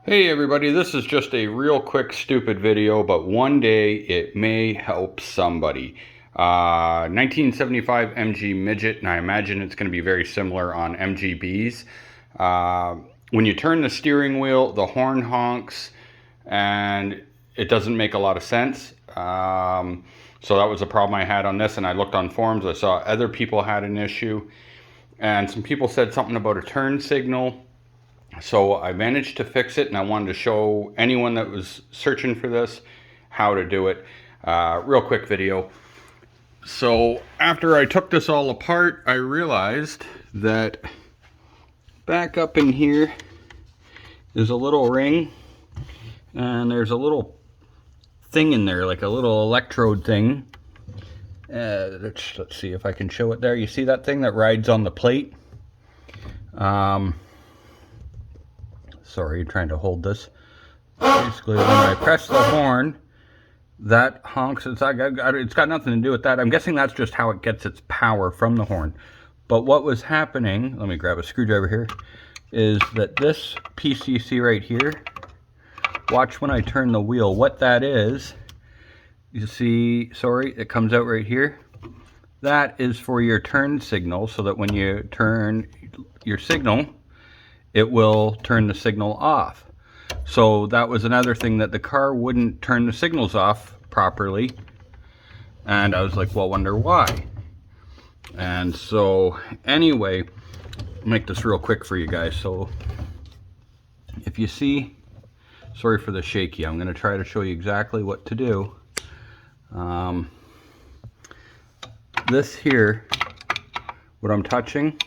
Hey everybody, this is just a real quick stupid video, but one day it may help somebody. 1975 MG Midget, and I imagine it's going to be very similar on MGBs. When you turn the steering wheel, the horn honks, and it doesn't make a lot of sense. So that was a problem I had on this, and I looked on forums. I saw other people had an issue, and some people said something about a turn signal. So I managed to fix it, and I wanted to show anyone that was searching for this how to do it. Real quick video. So after I took this all apart, I realized that back up in here is a little ring, and there's a little thing in there, like a little electrode thing. Let's see if I can show it there. You see that thing that rides on the plate? Sorry, trying to hold this. Basically, when I press the horn, that honks. It's got nothing to do with that. I'm guessing that's just how it gets its power from the horn. But what was happening, let me grab a screwdriver here, is that this piece you see right here, watch when I turn the wheel. What that is, you see, sorry, it comes out right here. That is for your turn signal, so that when you turn your signal, it will turn the signal off. So that was another thing, that the car wouldn't turn the signals off properly. And I was like, well, wonder why. And so anyway, I'll make this real quick for you guys. So if you see, sorry for the shaky, I'm going to try to show you exactly what to do. This here, what I'm touching,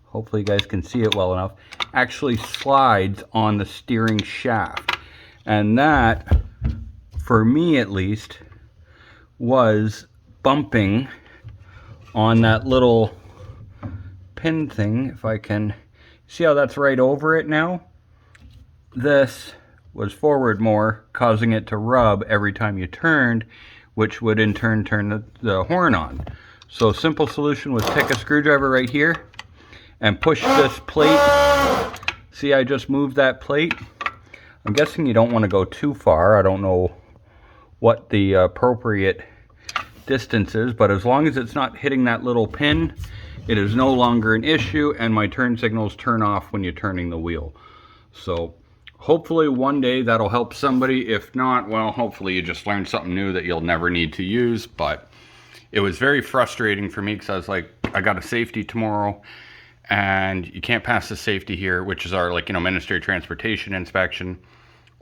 hopefully you guys can see it well enough, actually slides on the steering shaft. And that, for me at least, was bumping on that little pin thing. If I can, see how that's right over it now? This was forward more, causing it to rub every time you turned, which would in turn turn the horn on. So simple solution was take a screwdriver right here and push this plate. See, I just moved that plate. I'm guessing you don't want to go too far. I don't know what the appropriate distance is, but as long as it's not hitting that little pin, it is no longer an issue, and my turn signals turn off when you're turning the wheel. So hopefully one day that'll help somebody. If not, well, hopefully you just learned something new that you'll never need to use. But it was very frustrating for me, because I was like, I got a safety tomorrow, and you can't pass the safety here, which is our, like, Ministry of Transportation inspection,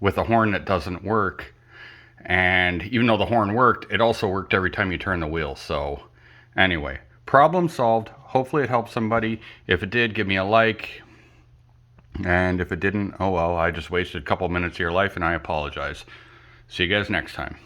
with a horn that doesn't work. And even though the horn worked, it also worked every time you turn the wheel. So anyway, problem solved. Hopefully it helped somebody. If it did, give me a like. And if it didn't, oh well, I just wasted a couple minutes of your life, and I apologize. See you guys next time.